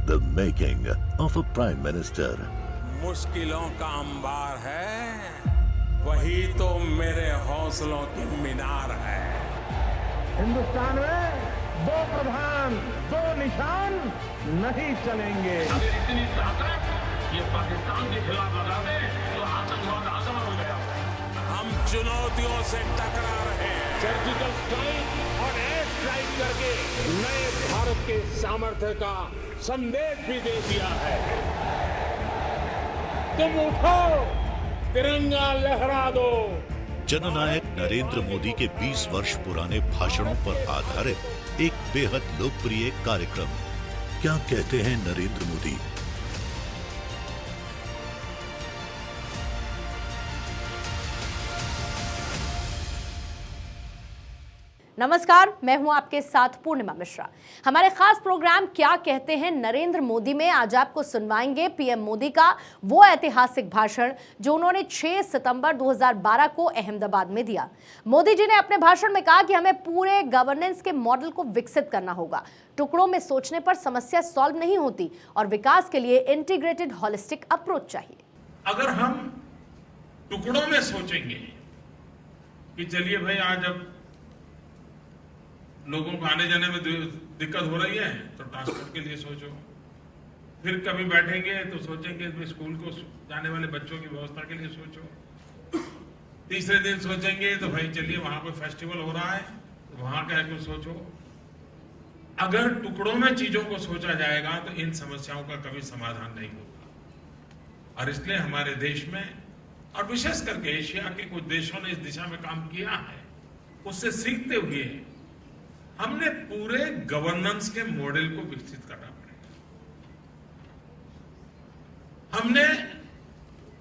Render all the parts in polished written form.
The making of a Prime Minister. मुश्किलों का अंबार है, वही तो मेरे हौसलों की मीनार है। हिंदुस्तान में दो प्रधान दो निशान नहीं चलेंगे। अगर इतनी ताकत ये पाकिस्तान के खिलाफ लगा दे तो आतंकवाद आजाद हो गया। हम चुनौतियों से टकरा रहे हैं। सर्जिकल स्ट्राइक और एयर स्ट्राइक करके नए भारत के सामर्थ्य का संदेश भी दे दिया है। तुम उठो, तिरंगा लहरा दो। जननायक नरेंद्र मोदी के 20 वर्ष पुराने भाषणों पर आधारित एक बेहद लोकप्रिय कार्यक्रम। क्या कहते हैं नरेंद्र मोदी? नमस्कार, मैं हूं आपके साथ पूर्णिमा मिश्रा। हमारे खास प्रोग्राम क्या कहते हैं नरेंद्र मोदी में आज आपको सुनवाएंगे पीएम मोदी का वो ऐतिहासिक भाषण जो उन्होंने 6 सितंबर 2012 को अहमदाबाद में दिया। मोदी जी ने अपने भाषण में कहा कि हमें पूरे गवर्नेंस के मॉडल को विकसित करना होगा। टुकड़ों में सोचने पर समस्या सॉल्व नहीं होती और विकास के लिए इंटीग्रेटेड हॉलिस्टिक अप्रोच चाहिए। अगर हम टुकड़ों में सोचेंगे कि चलिए भाई आज अब लोगों को आने जाने में दिक्कत हो रही है तो ट्रांसपोर्ट के लिए सोचो, फिर कभी बैठेंगे तो सोचेंगे स्कूल को जाने वाले बच्चों की व्यवस्था के लिए सोचो, तीसरे दिन सोचेंगे तो भाई चलिए वहां पे फेस्टिवल हो रहा है तो वहां का कुछ सोचो। अगर टुकड़ों में चीजों को सोचा जाएगा तो इन समस्याओं का कभी समाधान नहीं होगा। और इसलिए हमारे देश में और विशेष करके एशिया के कुछ देशों ने इस दिशा में काम किया है, उससे सीखते हुए हमने पूरे गवर्नेंस के मॉडल को विकसित करना पड़ेगा। हमने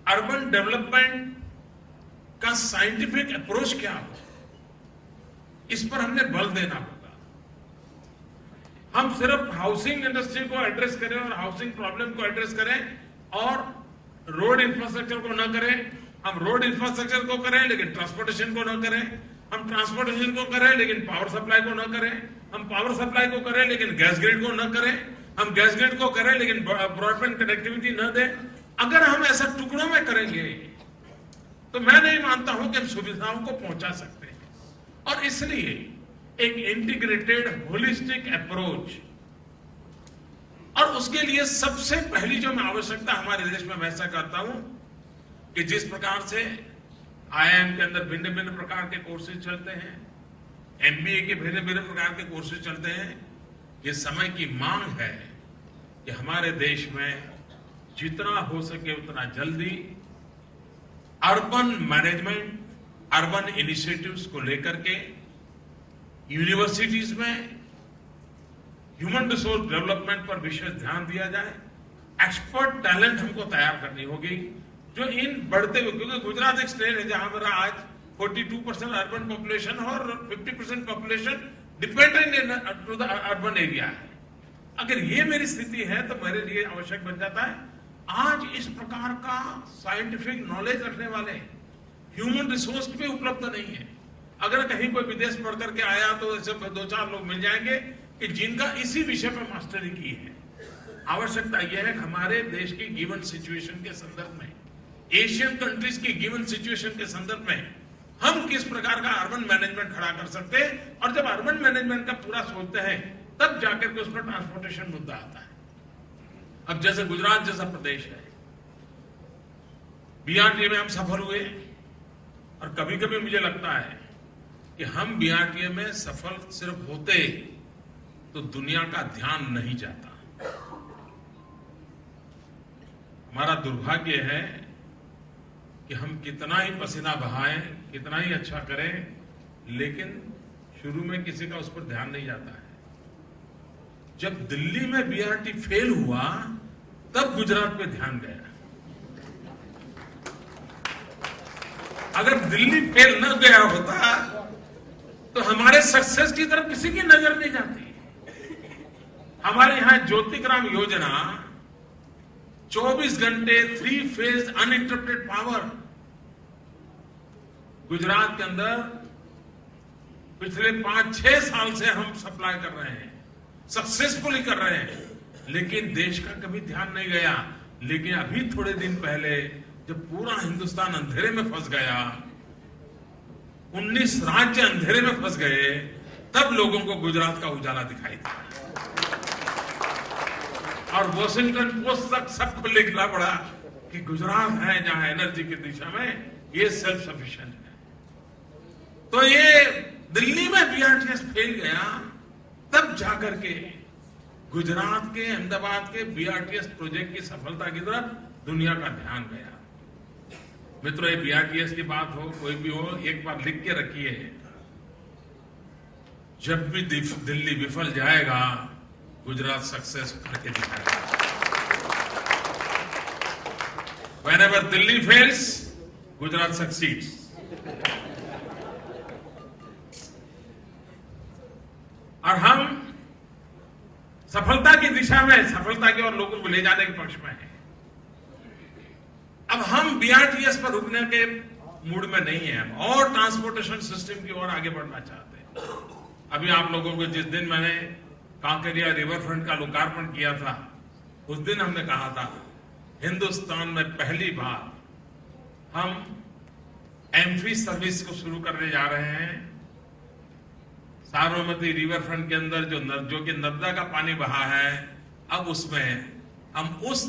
अर्बन डेवलपमेंट का साइंटिफिक अप्रोच क्या हो, इस पर हमने बल देना होगा। हम सिर्फ हाउसिंग इंडस्ट्री को एड्रेस करें और हाउसिंग प्रॉब्लम को एड्रेस करें और रोड इंफ्रास्ट्रक्चर को न करें। हम रोड इंफ्रास्ट्रक्चर को करें लेकिन ट्रांसपोर्टेशन को न करें। हम ट्रांसपोर्टेशन को करें लेकिन पावर सप्लाई को न करें। हम पावर सप्लाई को करें लेकिन गैस ग्रिड को न करें। हम गैस ग्रिड को करें लेकिन ब्रॉडबैंड कनेक्टिविटी न दें। अगर हम ऐसा टुकड़ों में करेंगे तो मैं नहीं मानता हूं कि हम सुविधाओं को पहुंचा सकते हैं। और इसलिए एक इंटीग्रेटेड होलिस्टिक अप्रोच, और उसके लिए सबसे पहली जो मैं आवश्यकता हमारे देश में मैं ऐसा करता हूं कि जिस प्रकार से आईआईएम के अंदर भिन्न भिन्न प्रकार के कोर्सेज चलते हैं, एमबीए के भिन्न भिन्न प्रकार के कोर्सेज चलते हैं, ये समय की मांग है कि हमारे देश में जितना हो सके उतना जल्दी अर्बन मैनेजमेंट, अर्बन इनिशिएटिव्स को लेकर के यूनिवर्सिटीज में ह्यूमन रिसोर्स डेवलपमेंट पर विशेष ध्यान दिया जाए। एक्सपर्ट टैलेंट हमको तैयार करनी होगी जो इन बढ़ते हुए, क्योंकि गुजरात एक स्टेट है जहां मेरा आज 42% अर्बन पॉपुलेशन और 50% population dependent to the urban area है। अगर ये मेरी स्थिति है तो मेरे लिए आवश्यक बन जाता है आज इस प्रकार का साइंटिफिक नॉलेज रखने वाले ह्यूमन रिसोर्स भी उपलब्ध नहीं है। अगर कहीं कोई विदेश पढ़ करके आया तो ऐसे 2-4 लोग मिल जाएंगे कि जिनका इसी विषय पर मास्टरी की है। आवश्यकता यह है कि हमारे देश की गिवन सिचुएशन के संदर्भ में, एशियन कंट्रीज की गिवन सिचुएशन के संदर्भ में हम किस प्रकार का अर्बन मैनेजमेंट खड़ा कर सकते हैं। और जब अर्बन मैनेजमेंट का पूरा सोचते हैं तब जाकर के उस पर ट्रांसपोर्टेशन मुद्दा आता है। अब जैसे गुजरात जैसा प्रदेश है, बीआरटीए में हम सफल हुए और कभी कभी मुझे लगता है कि हम बीआरटीए में सफल सिर्फ होते तो दुनिया का ध्यान नहीं जाता। हमारा दुर्भाग्य है कि हम कितना ही पसीना बहाएं, कितना ही अच्छा करें, लेकिन शुरू में किसी का उस पर ध्यान नहीं जाता है। जब दिल्ली में बीआरटी फेल हुआ तब गुजरात पे ध्यान गया। अगर दिल्ली फेल न गया होता तो हमारे सक्सेस की तरफ किसी की नजर नहीं जाती। हमारे यहां ज्योतिग्राम योजना 24 घंटे 3 फेज अनइंटरप्टेड पावर गुजरात के अंदर पिछले 5-6 साल से हम सप्लाई कर रहे हैं, सक्सेसफुली कर रहे हैं। लेकिन देश का कभी ध्यान नहीं गया। लेकिन अभी थोड़े दिन पहले जब पूरा हिंदुस्तान अंधेरे में फंस गया, 19 राज्य अंधेरे में फंस गए, तब लोगों को गुजरात का उजाला दिखाई दिया और वॉशिंगटन पोस्ट तक सबको लिखना पड़ा कि गुजरात है जहां एनर्जी की दिशा में ये सेल्फ सफिशिएंट है। तो ये दिल्ली में बीआरटीएस फेल गया, तब जाकर के गुजरात के अहमदाबाद के बीआरटीएस प्रोजेक्ट की सफलता की तरफ दुनिया का ध्यान गया। मित्रों, ये बीआरटीएस की बात हो, कोई भी हो, एक बार लिख के रखिए, जब भी दिल्ली विफल जाएगा, गुजरात सक्सेस करके दिखाएगा। Whenever Delhi fails, Gujarat succeeds. और हम सफलता की दिशा में, सफलता की ओर लोगों को ले जाने के पक्ष में हैं। अब हम बीआरटीएस पर रुकने के मूड में नहीं है, हम और ट्रांसपोर्टेशन सिस्टम की ओर आगे बढ़ना चाहते हैं। अभी आप लोगों को जिस दिन मैंने कांकरिया रिवर फ्रंट का लोकार्पण किया था, उस दिन हमने कहा था हिंदुस्तान में पहली बार हम एम्फी सर्विस को शुरू करने जा रहे हैं। साबरमती रिवर फ्रंट के अंदर जो कि नर्मदा का पानी बहा है, अब उसमें हम उस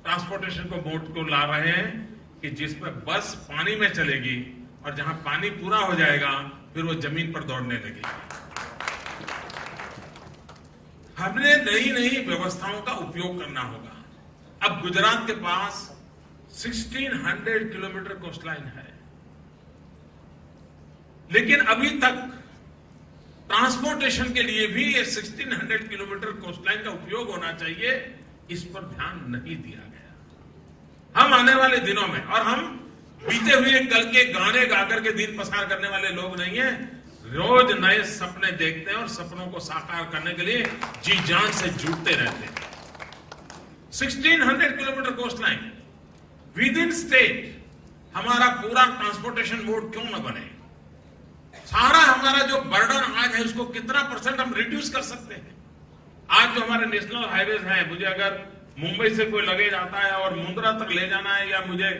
ट्रांसपोर्टेशन को मोड को ला रहे हैं कि जिसमें बस पानी में चलेगी और जहां पानी पूरा हो जाएगा फिर वो जमीन पर दौड़ने लगेगी। हमने नई नई व्यवस्थाओं का उपयोग करना होगा। अब गुजरात के पास 1600 किलोमीटर कोस्टलाइन है, लेकिन अभी तक ट्रांसपोर्टेशन के लिए भी ये 1600 किलोमीटर कोस्टलाइन का उपयोग होना चाहिए, इस पर ध्यान नहीं दिया गया। हम आने वाले दिनों में, और हम बीते हुए कल के गाने गाकर के दिन पसार करने वाले लोग नहीं है, रोज नए सपने देखते हैं और सपनों को साकार करने के लिए जी जान से जुटते रहते हैं। 1600 kilometre coastline with in state हमारा पूरा ट्रांसपोर्टेशन मोड क्यों न बने? सारा हमारा जो बर्डन आज है उसको कितना % हम रिड्यूस कर सकते हैं? आज जो हमारे नेशनल हाईवेज हैं, मुझे अगर मुंबई से कोई लगेज आता है और मुंद्रा तक ले जाना है या मुझे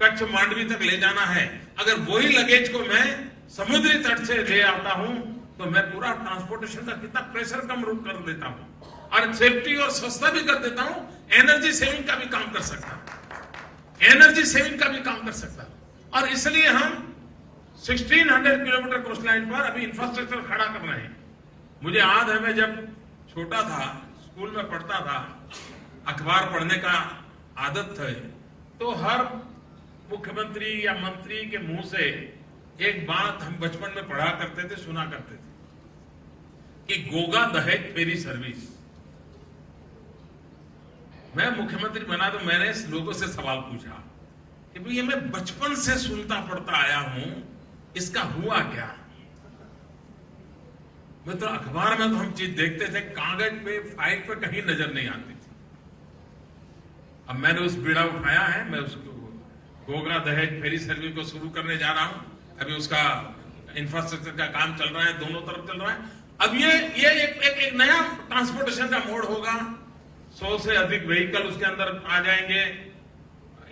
कच्छ मांडवी तक ले जाना है, अगर वही लगेज को मैं समुद्री तट से ले आता हूं तो मैं पूरा ट्रांसपोर्टेशन का कितना प्रेशर कम कर देता हूं और सेफ्टी और सस्ता भी कर देता हूं, एनर्जी सेविंग का भी काम कर सकता हूं, एनर्जी सेविंग का भी काम कर सकता हूं। और इसलिए हम 1600 किलोमीटर कोस्टलाइन पर अभी इंफ्रास्ट्रक्चर खड़ा कर रहे हैं। मुझे याद है, मैं जब छोटा था, स्कूल में पढ़ता था, अखबार पढ़ने का आदत है, तो हर मुख्यमंत्री या मंत्री के मुंह से एक बात हम बचपन में पढ़ा करते थे, सुना करते थे कि गोगा दहेज फेरी सर्विस। मैं मुख्यमंत्री बना तो मैंने लोगों से सवाल पूछा कि भाई ये मैं बचपन से सुनता पढ़ता आया हूं, इसका हुआ क्या? मतलब अखबार में तो हम चीज देखते थे, कागज पे फाइल पे कहीं नजर नहीं आती थी। अब मैंने उस बीड़ा उठाया है, मैं उसको गोगा दहेज फेरी सर्विस को शुरू करने जा रहा हूं। अभी उसका इंफ्रास्ट्रक्चर का काम चल रहा है, दोनों तरफ चल रहा है। अब ये एक नया ट्रांसपोर्टेशन का मोड होगा। 100 से अधिक व्हीकल उसके अंदर आ जाएंगे,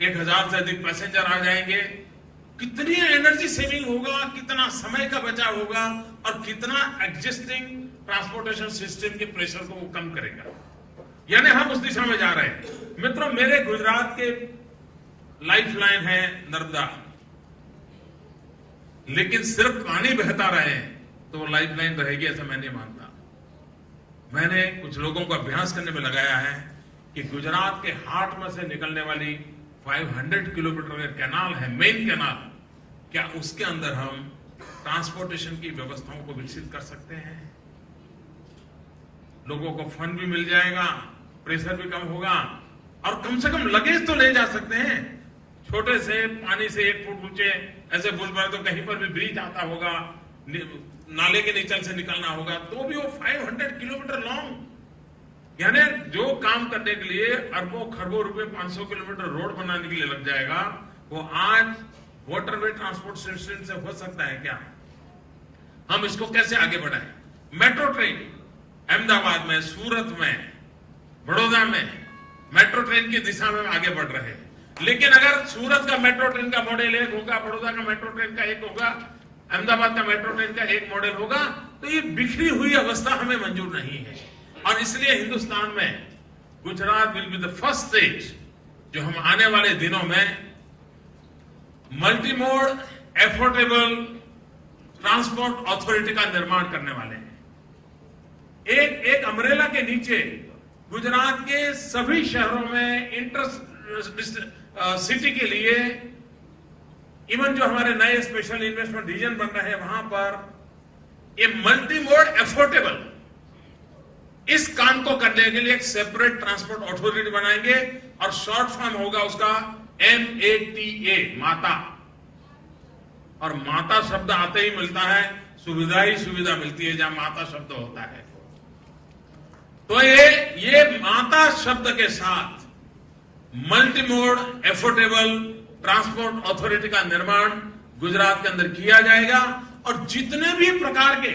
1000 से अधिक पैसेंजर आ जाएंगे। कितनी एनर्जी सेविंग होगा, कितना समय का बचाव होगा और कितना एग्जिस्टिंग ट्रांसपोर्टेशन सिस्टम के प्रेशर को वो कम करेगा। यानी हम उस दिशा में जा रहे हैं। मित्रों, मेरे गुजरात के लाइफलाइन है नर्मदा, लेकिन सिर्फ पानी बहता रहे तो वो लाइफलाइन रहेगी ऐसा मैं नहीं मानता। मैंने कुछ लोगों को अभ्यास करने में लगाया है कि गुजरात के हार्ट में से निकलने वाली 500 किलोमीटर का कैनाल है, मेन कैनाल, क्या उसके अंदर हम ट्रांसपोर्टेशन की व्यवस्थाओं को विकसित कर सकते हैं? लोगों को फंड भी मिल जाएगा, प्रेशर भी कम होगा और कम से कम लगेज तो ले जा सकते हैं। छोटे से पानी से 1 फुट ऊंचे ऐसे पुल पर तो कहीं पर भी ब्रिज आता होगा, नाले के नीचे से निकलना होगा, तो भी वो 500 किलोमीटर लॉन्ग, यानी जो काम करने के लिए अरबों खरबों रुपए 500 किलोमीटर रोड बनाने के लिए लग जाएगा, वो आज वाटरवे ट्रांसपोर्ट सिस्टम से हो सकता है क्या? हम इसको कैसे आगे बढ़ाएं? मेट्रो ट्रेन अहमदाबाद में, सूरत में, बड़ौदा में मेट्रो ट्रेन की दिशा में आगे बढ़ रहे हैं। लेकिन अगर सूरत का मेट्रो ट्रेन का मॉडल एक होगा, बड़ौदा का मेट्रो ट्रेन का एक होगा, अहमदाबाद का मेट्रो ट्रेन का एक मॉडल होगा, तो ये बिखरी हुई अवस्था हमें मंजूर नहीं है। और इसलिए हिंदुस्तान में Gujarat will be the first state जो हम आने वाले दिनों में multi mode affordable transport authority का निर्माण करने वाले हैं। एक अम्ब्रेला के नीचे गुजरात के सभी शहरों में इंटर सिटी के लिए, इवन जो हमारे नए स्पेशल इन्वेस्टमेंट रीजन बन रहे हैं वहां पर ये मल्टी मोड एफोर्डेबल, इस काम को करने के लिए एक सेपरेट ट्रांसपोर्ट अथॉरिटी बनाएंगे और शॉर्ट फॉर्म होगा उसका MATA, माता। और माता शब्द आते ही मिलता है सुविधा ही सुविधा मिलती है जहां माता शब्द होता है। तो ये माता शब्द के साथ multi mode affordable transport authority का निर्माण गुजरात के अंदर किया जाएगा और जितने भी प्रकार के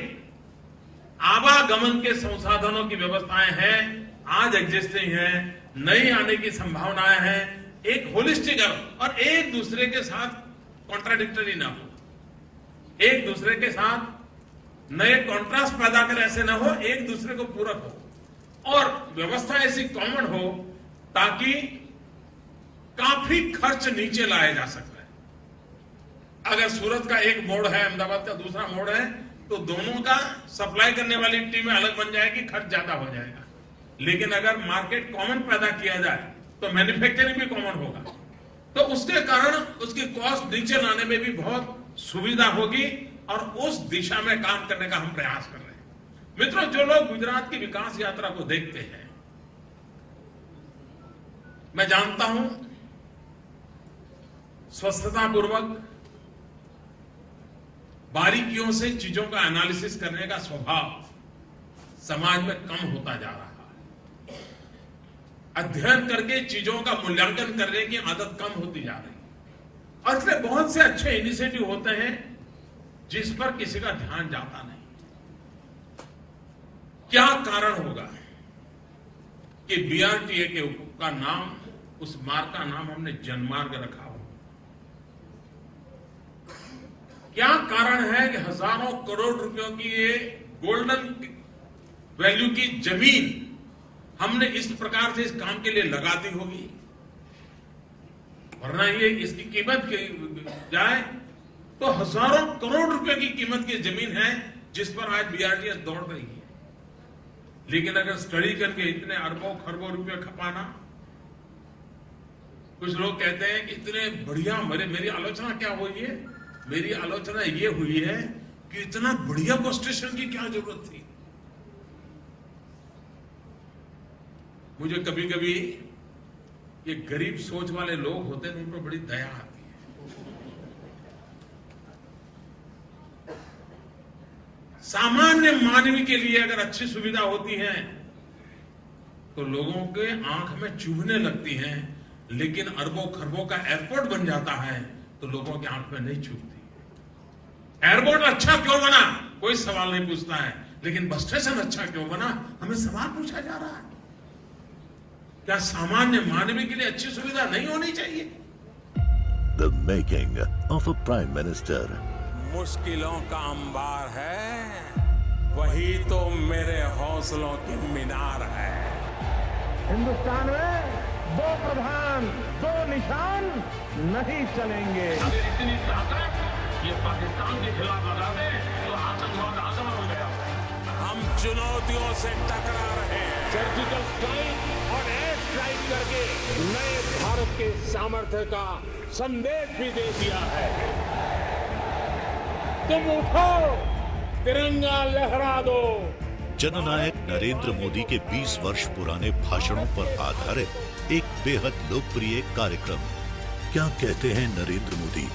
आवागमन के संसाधनों की व्यवस्थाएं हैं, आज एग्जिस्टिंग हैं, नई आने की संभावनाएं हैं, एक होलिस्टिक और एक दूसरे के साथ कॉन्ट्राडिक्टरी ना हो, एक दूसरे के साथ नए कॉन्ट्रास्ट पैदा कर ऐसे ना हो, एक दूसरे को पूरक हो और व्यवस्था ऐसी कॉमन हो ताकि काफी खर्च नीचे लाया जा सकता है। अगर सूरत का एक मोड है, अहमदाबाद का दूसरा मोड है, तो दोनों का सप्लाई करने वाली टीमें अलग बन जाएगी, खर्च ज्यादा हो जाएगा। लेकिन अगर मार्केट कॉमन पैदा किया जाए तो मैन्युफैक्चरिंग भी कॉमन होगा, तो उसके कारण उसकी कॉस्ट नीचे लाने में भी बहुत सुविधा होगी और उस दिशा में काम करने का हम प्रयास कर रहे हैं। मित्रों, जो लोग गुजरात की विकास यात्रा को देखते हैं, मैं जानता हूं स्वस्थता पूर्वक बारीकियों से चीजों का एनालिसिस करने का स्वभाव समाज में कम होता जा रहा है। अध्ययन करके चीजों का मूल्यांकन करने की आदत कम होती जा रही है और इसलिए बहुत से अच्छे इनिशिएटिव होते हैं जिस पर किसी का ध्यान जाता नहीं। क्या कारण होगा कि BRTA का नाम, उस मार्ग का नाम हमने जनमार्ग रखा हो? क्या कारण है कि हजारों करोड़ रुपयों की ये गोल्डन वैल्यू की जमीन हमने इस प्रकार से इस काम के लिए लगा दी होगी? वरना ये इसकी कीमत जाए तो हजारों करोड़ रुपए की कीमत की जमीन है जिस पर आज BRTA दौड़ रही है। लेकिन अगर स्टडी करके इतने अरबों खरबों रुपए खपाना, कुछ लोग कहते हैं कि इतने बढ़िया, मेरी आलोचना क्या हुई है? मेरी आलोचना ये हुई है कि इतना बढ़िया बस स्टेशन की क्या जरूरत थी। मुझे कभी कभी ये गरीब सोच वाले लोग होते हैं, उन पर बड़ी दया आती है। सामान्य मानवी के लिए अगर अच्छी सुविधा होती है तो लोगों के आंख में चुभने लगती है, लेकिन अरबों खरबों का एयरपोर्ट बन जाता है तो लोगों की आंख में नहीं चुभती। एयरपोर्ट अच्छा क्यों बना, कोई सवाल नहीं पूछता है, लेकिन बस स्टेशन अच्छा क्यों बना, हमें सवाल पूछा जा रहा है। क्या सामान्य मानवी के लिए अच्छी सुविधा नहीं होनी चाहिए? The making of a prime minister. मुश्किलों का अंबार है, वही तो मेरे हौसलों की मीनार है। हिंदुस्तान में दो प्रधान, दो निशान नहीं चलेंगे। अगर इतनी ताकत ये पाकिस्तान के खिलाफ लगा दे तो आतंकवाद आसान हो गया। हम चुनौतियों से टकरा रहे हैं। सर्जिकल स्ट्राइक और एयर स्ट्राइक करके नए भारत के सामर्थ्य का संदेश भी दे दिया है। तुम उठो, तिरंगा लहरा दो। जननायक नरेंद्र मोदी के 20 वर्ष पुराने भाषणों पर आधारित एक बेहद लोकप्रिय कार्यक्रम क्या कहते हैं नरेंद्र मोदी